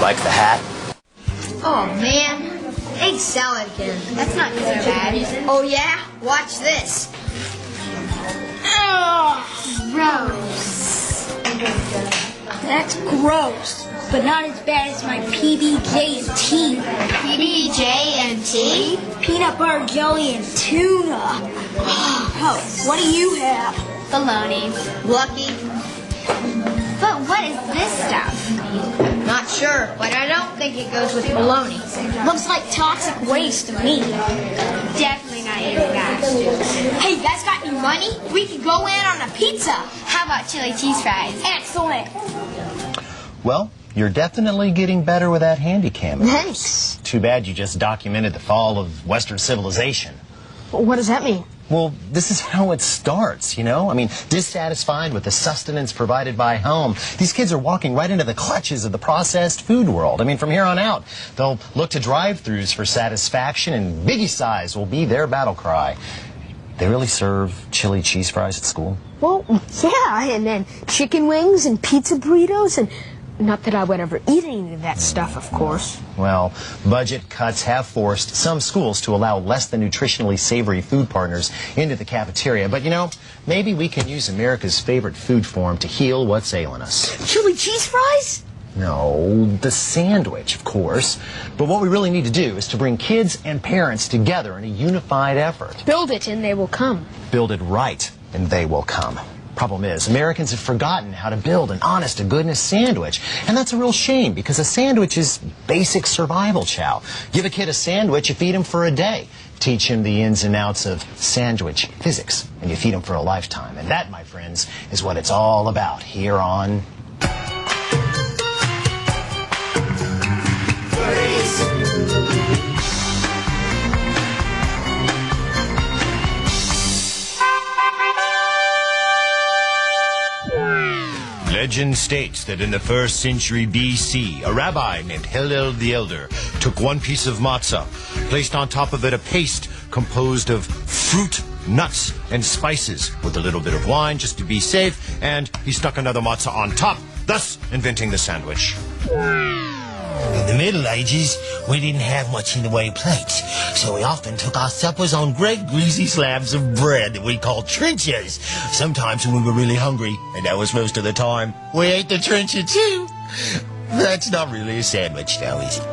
Like the hat? Oh, man. Egg salad again. That's not so bad. Oh, yeah? Watch this. Oh, gross. That's gross, but not as bad as my PBJ&T. PBJ&T? Peanut butter jelly and tuna. Oh, what do you have? Bologna. Lucky? But what is this stuff? Not sure, but I don't think it goes with bologna. Looks like toxic waste to me. Definitely not eating that. Hey, you guys got any money? We could go in on a pizza. How about chili cheese fries? Excellent. Well, you're definitely getting better with that handy cam. Thanks. Too bad you just documented the fall of Western civilization. What does that mean? Well, this is how it starts, you know? I mean, dissatisfied with the sustenance provided by home, these kids are walking right into the clutches of the processed food world. I mean, from here on out, they'll look to drive-thrus for satisfaction, and biggie size will be their battle cry. They really serve chili cheese fries at school? Well, yeah, and then chicken wings and pizza burritos, and not that I would ever eat any of that stuff, of course. Well, budget cuts have forced some schools to allow less than nutritionally savory food partners into the cafeteria. But, you know, maybe we can use America's favorite food form to heal what's ailing us. Chili cheese fries? No, the sandwich, of course. But what we really need to do is to bring kids and parents together in a unified effort. Build it and they will come. Build it right, and they will come. Problem is, Americans have forgotten how to build an honest-to-goodness sandwich. And that's a real shame, because a sandwich is basic survival chow. Give a kid a sandwich, you feed him for a day. Teach him the ins and outs of sandwich physics, and you feed him for a lifetime. And that, my friends, is what it's all about here on... Legend states that in the 1st century BC, a rabbi named Hillel the Elder took one piece of matzah, placed on top of it a paste composed of fruit, nuts, and spices with a little bit of wine just to be safe, and he stuck another matzah on top, thus inventing the sandwich. In the Middle Ages, we didn't have much in the way of plates, so we often took our suppers on great greasy slabs of bread that we called trenches. Sometimes when we were really hungry, and that was most of the time, we ate the trencher too. That's not really a sandwich though, is it?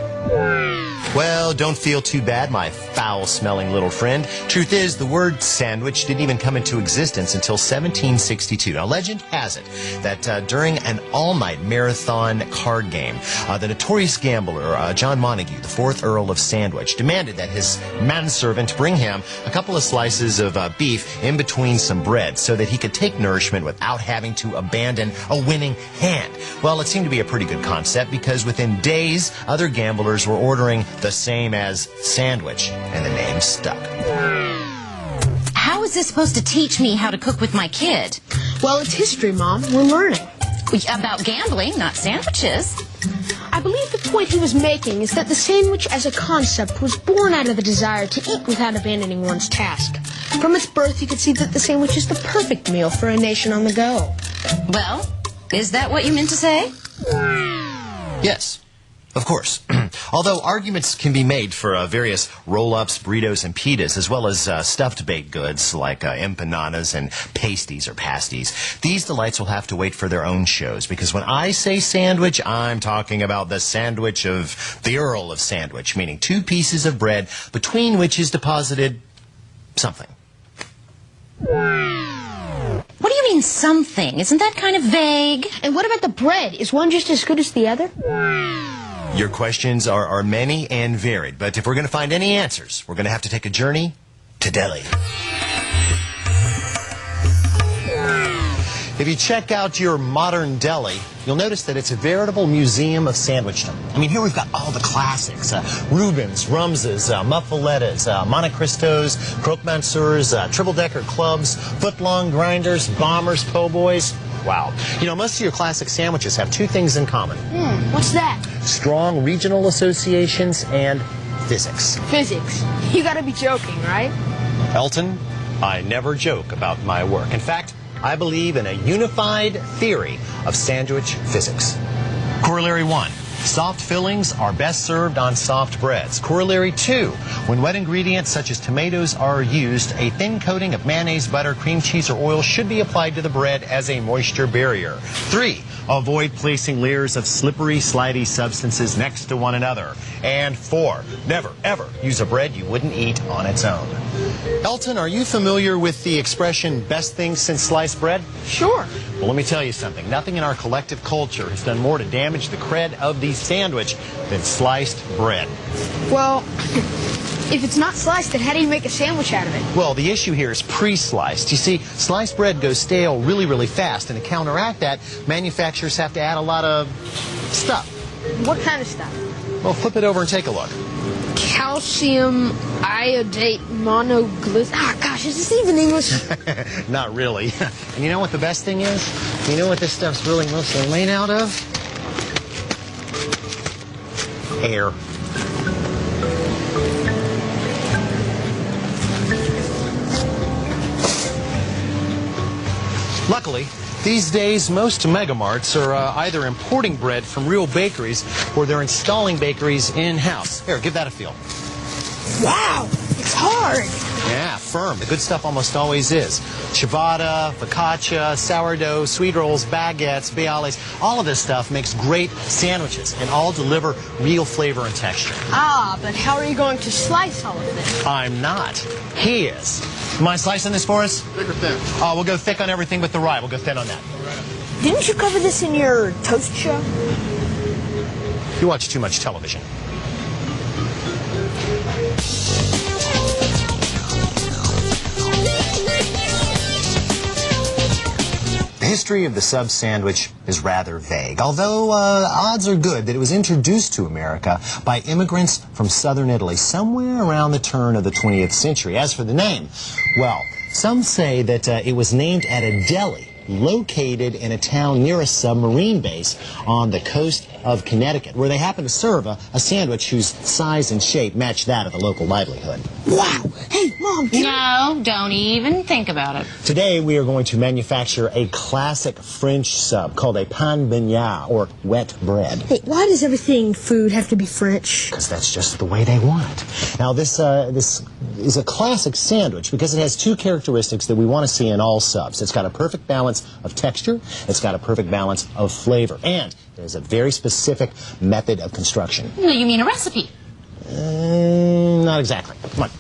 Well, don't feel too bad, my foul-smelling little friend. Truth is, the word sandwich didn't even come into existence until 1762. Now, legend has it that during an all-night marathon card game, the notorious gambler, John Montague, the 4th Earl of Sandwich, demanded that his manservant bring him a couple of slices of beef in between some bread so that he could take nourishment without having to abandon a winning hand. Well, it seemed to be a pretty good concept, because within days, other gamblers were ordering the same as sandwich, and the name stuck. How is this supposed to teach me how to cook with my kid? Well, it's history, Mom. We're learning. About gambling, not sandwiches. I believe the point he was making is that the sandwich as a concept was born out of the desire to eat without abandoning one's task. From its birth, you could see that the sandwich is the perfect meal for a nation on the go. Well, is that what you meant to say? Yes. Of course. Although arguments can be made for various roll-ups, burritos, and pitas, as well as stuffed baked goods like empanadas and pasties or pasties, these delights will have to wait for their own shows, because when I say sandwich, I'm talking about the sandwich of the Earl of Sandwich, meaning 2 pieces of bread between which is deposited something. What do you mean, something? Isn't that kind of vague? And what about the bread? Is one just as good as the other? Your questions are many and varied, but if we're going to find any answers, we're going to have to take a journey to Delhi. If you check out your modern Delhi, you'll notice that it's a veritable museum of sandwichdom. I mean, here we've got all the classics, Reubens, Rumses, Muffalettas, Monte Cristos, Croque Monsieurs, triple-decker clubs, foot-long grinders, bombers, po' boys. Wow. You know, most of your classic sandwiches have 2 things in common. What's that? Strong regional associations and physics. Physics. You gotta be joking, right? Elton, I never joke about my work. In fact, I believe in a unified theory of sandwich physics. Corollary 1. Soft fillings are best served on soft breads. Corollary 2, when wet ingredients such as tomatoes are used, a thin coating of mayonnaise, butter, cream cheese, or oil should be applied to the bread as a moisture barrier. 3, avoid placing layers of slippery, slidey substances next to one another. And 4, never, ever use a bread you wouldn't eat on its own. Elton, are you familiar with the expression, best thing since sliced bread? Sure. Well, let me tell you something. Nothing in our collective culture has done more to damage the cred of the sandwich than sliced bread. Well, if it's not sliced, then how do you make a sandwich out of it? Well, the issue here is pre-sliced. You see, sliced bread goes stale really, really fast, and to counteract that, manufacturers have to add a lot of stuff. What kind of stuff? Well, flip it over and take a look. Calcium iodate monoglycerol. Ah, gosh, is this even English? Not really. And you know what the best thing is? You know what this stuff's really mostly made out of? Air. Luckily, these days, most megamarts are either importing bread from real bakeries or they're installing bakeries in-house. Here, give that a feel. Wow, it's hard. Yeah, firm. The good stuff almost always is. Ciabatta, focaccia, sourdough, sweet rolls, baguettes, bialys, all of this stuff makes great sandwiches and all deliver real flavor and texture. Ah, but how are you going to slice all of this? I'm not. He is. Mind slicing this for us? Thick or thin? We'll go thick on everything but the rye. We'll go thin on that. Didn't you cover this in your toast show? You watch too much television. The history of the sub sandwich is rather vague, although odds are good that it was introduced to America by immigrants from southern Italy somewhere around the turn of the 20th century. As for the name, well, some say that it was named at a deli located in a town near a submarine base on the coast of Connecticut, where they happened to serve a sandwich whose size and shape matched that of the local livelihood. Wow. Hey, Mom, No, don't even think about it. Today we are going to manufacture a classic French sub called a pain beignet, or wet bread. Hey, why does everything food have to be French? Because that's just the way they want it. Now this is a classic sandwich because it has two characteristics that we want to see in all subs. It's got a perfect balance of texture, it's got a perfect balance of flavor, and there's a very specific method of construction. You mean a recipe? Not exactly. Come on.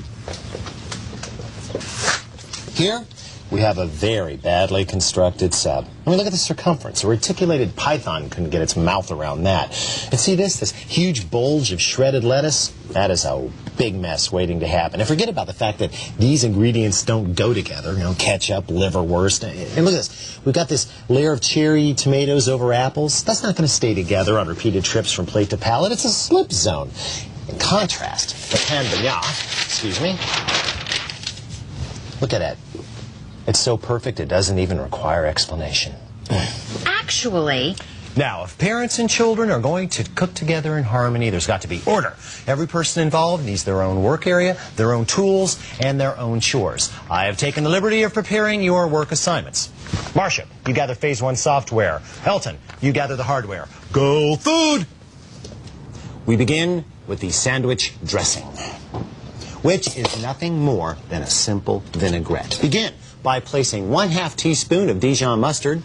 Here, we have a very badly constructed sub. I mean, look at the circumference. A reticulated python couldn't get its mouth around that. And see this huge bulge of shredded lettuce? That is a big mess waiting to happen. And forget about the fact that these ingredients don't go together. You know, ketchup, liverwurst. And look at this. We've got this layer of cherry tomatoes over apples. That's not going to stay together on repeated trips from plate to palate. It's a slip zone. In contrast, the pain beignet, excuse me, look at it. It's so perfect it doesn't even require explanation. Actually... Now, if parents and children are going to cook together in harmony, there's got to be order. Every person involved needs their own work area, their own tools, and their own chores. I have taken the liberty of preparing your work assignments. Marcia, you gather Phase 1 software. Elton, you gather the hardware. Go food! We begin with the sandwich dressing, which is nothing more than a simple vinaigrette. Begin by placing 1/2 teaspoon of Dijon mustard,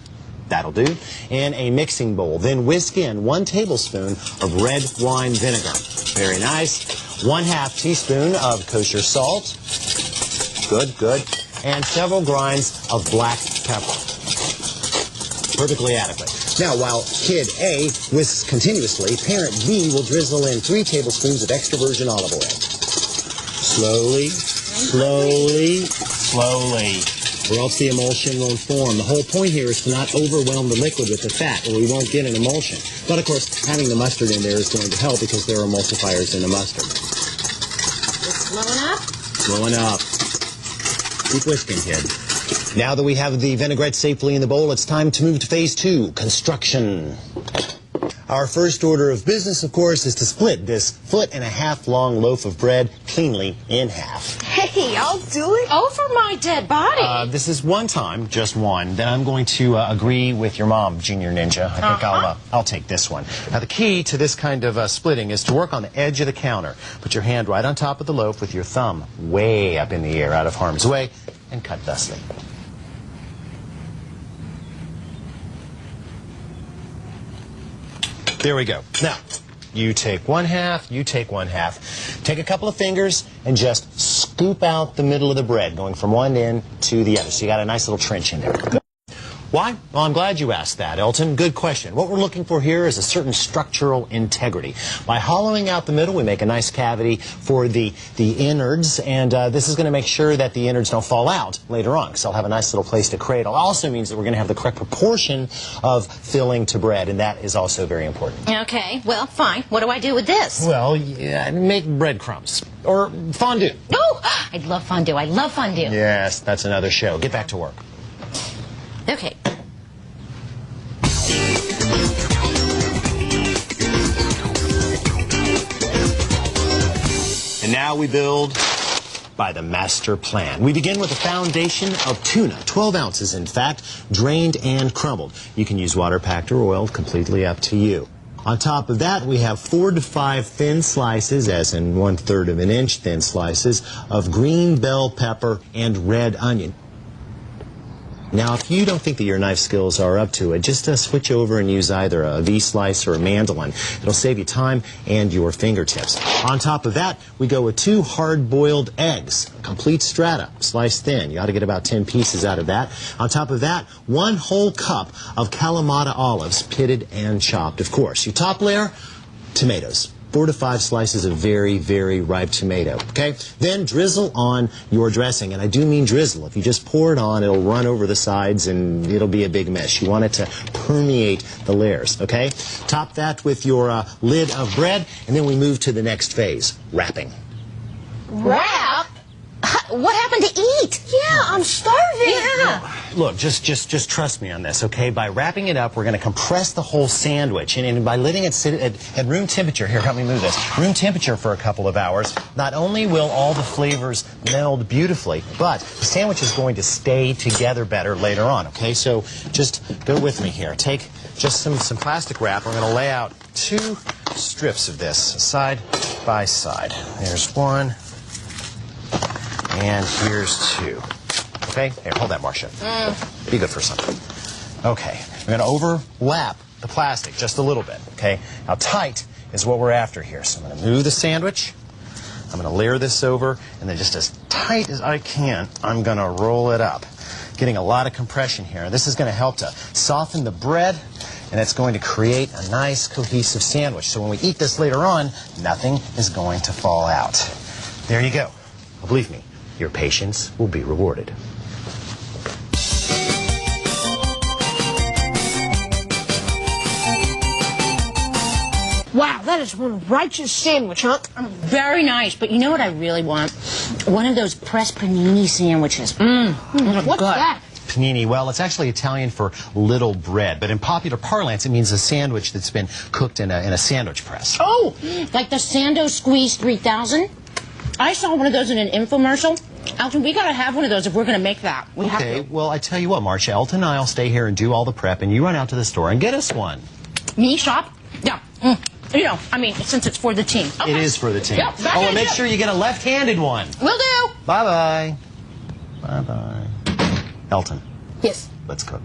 that'll do, in a mixing bowl. Then whisk in 1 tablespoon of red wine vinegar. Very nice. 1/2 teaspoon of kosher salt. Good, good. And several grinds of black pepper. Perfectly adequate. Now, while kid A whisks continuously, parent B will drizzle in 3 tablespoons of extra virgin olive oil. Slowly, slowly, slowly, or else the emulsion won't form. The whole point here is to not overwhelm the liquid with the fat, or we won't get an emulsion. But, of course, having the mustard in there is going to help because there are emulsifiers in the mustard. Slowing up? Slowing up. Keep whisking, kid. Now that we have the vinaigrette safely in the bowl, it's time to move to Phase 2, construction. Our first order of business, of course, is to split this 1.5 foot long loaf of bread cleanly in half. Hey, Hey, I'll do it. Over my dead body. This is one time, just one. Then I'm going to agree with your mom, Junior Ninja. I think I'll take this one. Now, the key to this kind of splitting is to work on the edge of the counter. Put your hand right on top of the loaf with your thumb way up in the air, out of harm's way, and cut thusly. There we go. Now, you take one half, you take one half. Take a couple of fingers and just scoop out the middle of the bread, going from one end to the other. So you got a nice little trench in there. Good. Why? Well, I'm glad you asked that, Elton. Good question. What we're looking for here is a certain structural integrity. By hollowing out the middle, we make a nice cavity for the innards, and this is going to make sure that the innards don't fall out later on, because they'll have a nice little place to cradle. It also means that we're going to have the correct proportion of filling to bread, and that is also very important. Okay, well, fine. What do I do with this? Well, yeah, make breadcrumbs. Or fondue. Oh, I love fondue. I love fondue. Yes, that's another show. Get back to work. Okay. And now we build by the master plan. We begin with a foundation of tuna, 12 ounces in fact, drained and crumbled. You can use water packed or oiled, completely up to you. On top of that, we have 4 to 5 thin slices, as in 1/3 of an inch thin slices, of green bell pepper and red onion. Now, if you don't think that your knife skills are up to it, just switch over and use either a V-slice or a mandolin. It'll save you time and your fingertips. On top of that, we go with 2 hard-boiled eggs, complete strata, sliced thin. You ought to get about 10 pieces out of that. On top of that, 1 whole cup of Kalamata olives, pitted and chopped, of course. Your top layer, tomatoes. 4 to 5 slices of very, very ripe tomato, okay? Then drizzle on your dressing, and I do mean drizzle. If you just pour it on, it'll run over the sides and it'll be a big mess. You want it to permeate the layers, okay? Top that with your lid of bread, and then we move to the next phase, wrapping. Wrap? What happened to eat? Yeah, I'm starving. Yeah. Look, just trust me on this, okay? By wrapping it up, we're going to compress the whole sandwich, and by letting it sit at room temperature, here, help me move this, room temperature for a couple of hours, not only will all the flavors meld beautifully, but the sandwich is going to stay together better later on, okay? So just go with me here. Take just some plastic wrap. We're going to lay out 2 strips of this side by side. There's 1. And here's 2. Okay? Here, hold that, Marcia. Be good for something. Okay. We're going to overlap the plastic just a little bit. Okay? Now, tight is what we're after here. So I'm going to move the sandwich. I'm going to layer this over. And then just as tight as I can, I'm going to roll it up. Getting a lot of compression here. This is going to help to soften the bread. And it's going to create a nice, cohesive sandwich. So when we eat this later on, nothing is going to fall out. There you go. Believe me. Your patience will be rewarded. Wow, that is one righteous sandwich, huh? Very nice, but you know what I really want? One of those pressed panini sandwiches. What's that? Panini, well, it's actually Italian for little bread, but in popular parlance, it means a sandwich that's been cooked in a sandwich press. Oh, like the Sando Squeeze 3000? I saw one of those in an infomercial. Elton, we gotta have one of those if we're gonna make that. We have Okay, to. well, I tell you what, Marcia, Elton and I'll stay here and do all the prep, and you run out to the store and get us one. Me shop? Yeah. You know, I mean, since it's for the team. Okay. It is for the team. Yep, back oh, in and make it. sure you get a left-handed one. Will do. Bye-bye. Bye-bye. Elton. Yes. Let's cook.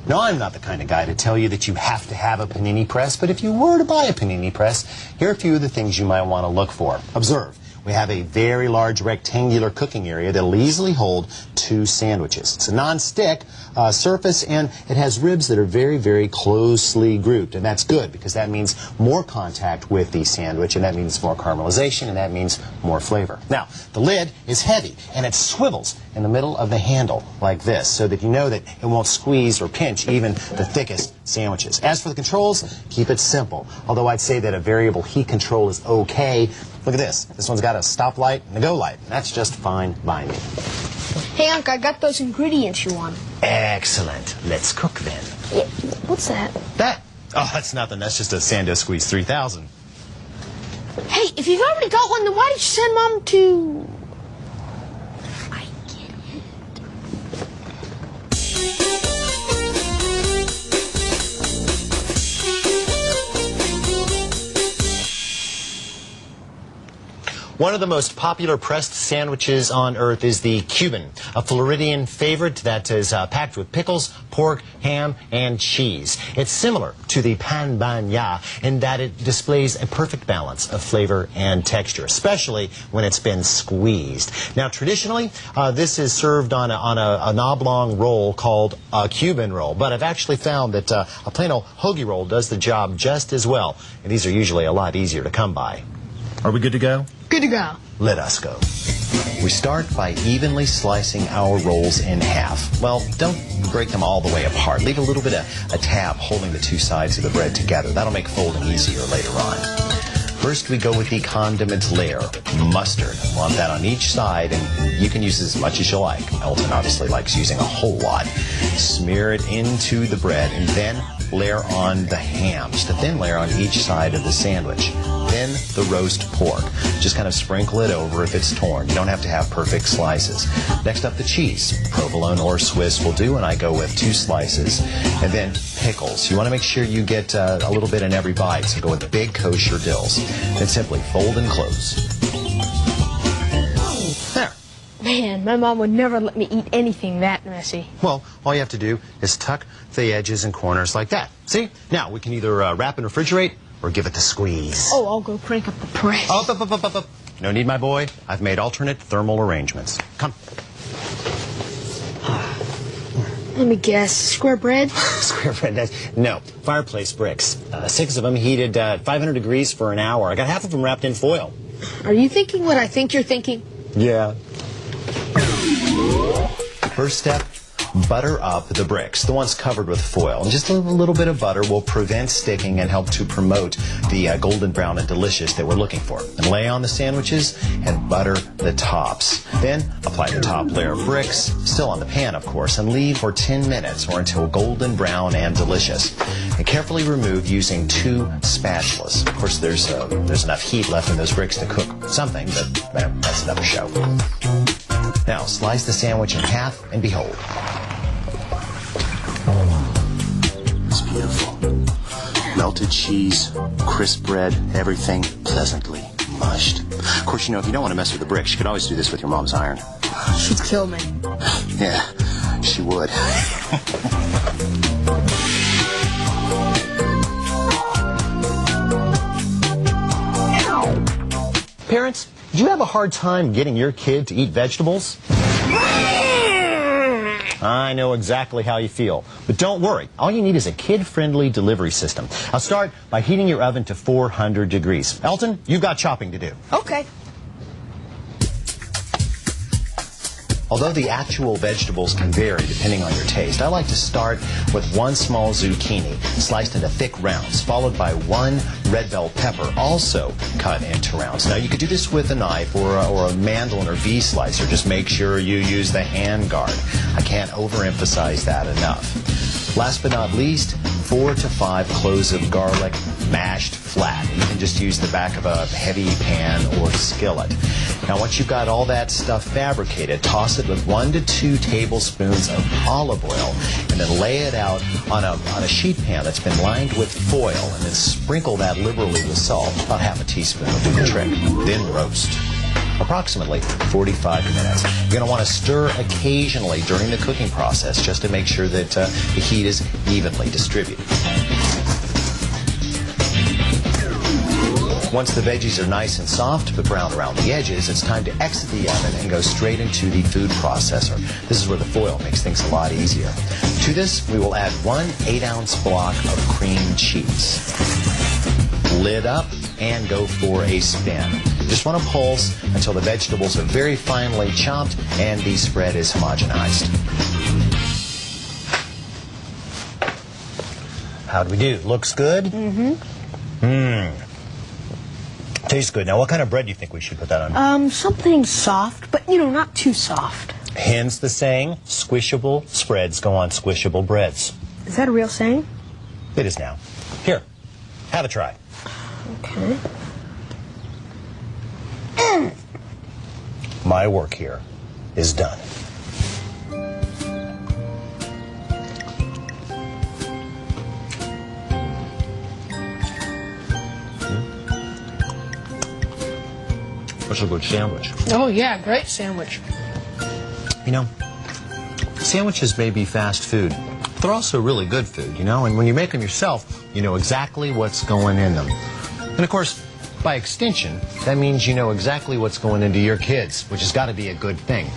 No, I'm not the kind of guy to tell you that you have to have a panini press, but if you were to buy a panini press, here are a few of the things you might want to look for. Observe. We have a very large rectangular cooking area that will easily hold 2 sandwiches. It's a non-stick surface, and it has ribs that are very, very closely grouped, and that's good because that means more contact with the sandwich, and that means more caramelization, and that means more flavor. Now, the lid is heavy, and it swivels in the middle of the handle like this so that you know that it won't squeeze or pinch even the thickest sandwiches. As for the controls, keep it simple, although I'd say that a variable heat control is okay. Look at this. This one's got a stop light and a go light. That's just fine by me. Hey, Unc, I got those ingredients you wanted. Excellent. Let's cook then. Yeah. What's that? That? Oh, that's nothing. That's just a Sando Squeeze 3000. Hey, if you've already got one, then why did you send Mom to... I get it. One of the most popular pressed sandwiches on earth is the Cuban, a Floridian favorite that is packed with pickles, pork, ham, and cheese. It's similar to the pan baña in that it displays a perfect balance of flavor and texture, especially when it's been squeezed. Now, traditionally, this is served on an oblong roll called a Cuban roll, but I've actually found that a plain old hoagie roll does the job just as well, and these are usually a lot easier to come by. Are we good to go? Good to go. Let us go. We start by evenly slicing our rolls in half. Well, don't break them all the way apart. Leave a little bit of a tab holding the two sides of the bread together. That'll make folding easier later on. First, we go with the condiment layer, mustard. Want that on each side, and you can use as much as you like. Elton obviously likes using a whole lot. Smear it into the bread, and then layer on the ham. Just a thin layer on each side of the sandwich. Then the roast pork. Just kind of sprinkle it over if it's torn. You don't have to have perfect slices. Next up, the cheese. Provolone or Swiss will do, and I go with 2 slices. And then pickles. You want to make sure you get a little bit in every bite, so go with big kosher dills. Then simply fold and close. There. Man, my mom would never let me eat anything that messy. Well, all you have to do is tuck the edges and corners like that. See? Now, we can either wrap and refrigerate or give it the squeeze. Oh, I'll go crank up the press. Up. No need, my boy. I've made alternate thermal arrangements. Come. Let me guess. Square bread? Square bread. No. Fireplace bricks. 6 of them heated 500 degrees for an hour. I got half of them wrapped in foil. Are you thinking what I think you're thinking? Yeah. First step, butter up the bricks, the ones covered with foil. And just a little bit of butter will prevent sticking and help to promote the golden brown and delicious that we're looking for. And lay on the sandwiches and butter the tops. Then apply the top layer of bricks, still on the pan of course, and leave for 10 minutes or until golden brown and delicious. And carefully remove using 2 spatulas. Of course, there's enough heat left in those bricks to cook something, but that's another show. Now, slice the sandwich in half and behold. It's beautiful. Melted cheese, crisp bread, everything pleasantly mushed. Of course, you know, if you don't want to mess with the bricks, you could always do this with your mom's iron. She'd kill me. Yeah, she would. Parents, do you have a hard time getting your kid to eat vegetables? I know exactly how you feel, but don't worry. All you need is a kid-friendly delivery system. I'll start by heating your oven to 400 degrees. Elton, you've got chopping to do. Okay. Although the actual vegetables can vary depending on your taste, I like to start with 1 small zucchini sliced into thick rounds, followed by 1 red bell pepper, also cut into rounds. Now, you could do this with a knife or a mandolin or V-slicer. Just make sure you use the hand guard. I can't overemphasize that enough. Last but not least, 4 to 5 cloves of garlic mashed flat. You can just use the back of a heavy pan or skillet. Now, once you've got all that stuff fabricated, toss it with 1 to 2 tablespoons of olive oil, and then lay it out on a sheet pan that's been lined with foil, and then sprinkle that liberally with salt. About half a teaspoon will do the trick. Then roast. Approximately 45 minutes. You're going to want to stir occasionally during the cooking process just to make sure that the heat is evenly distributed. Once the veggies are nice and soft but brown around the edges, it's time to exit the oven and go straight into the food processor. This is where the foil makes things a lot easier. To this, we will add 1 8-ounce block of cream cheese. Lid up and go for a spin. Just want to pulse until the vegetables are very finely chopped and the spread is homogenized. How'd we do? Looks good? Mm-hmm. Tastes good. Now, what kind of bread do you think we should put that on? Something soft, but, not too soft. Hence the saying, squishable spreads go on squishable breads. Is that a real saying? It is now. Here, have a try. Okay. my work here is done. That's a good sandwich. Oh, yeah, great sandwich. You know, sandwiches may be fast food, but they're also really good food, you know? And when you make them yourself, you know exactly what's going in them. And of course, by extension, that means you know exactly what's going into your kids, which has got to be a good thing.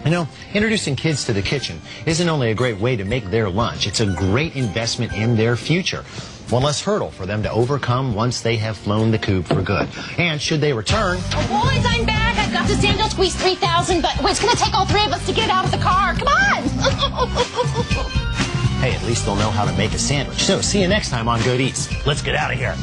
You know, introducing kids to the kitchen isn't only a great way to make their lunch, it's a great investment in their future. One less hurdle for them to overcome once they have flown the coop for good. And should they return... Oh, boys, I'm back. I've got the Sando Squeeze 3000, but it's going to take all three of us to get it out of the car. Come on! Hey, at least they'll know how to make a sandwich. So, see you next time on Good Eats. Let's get out of here.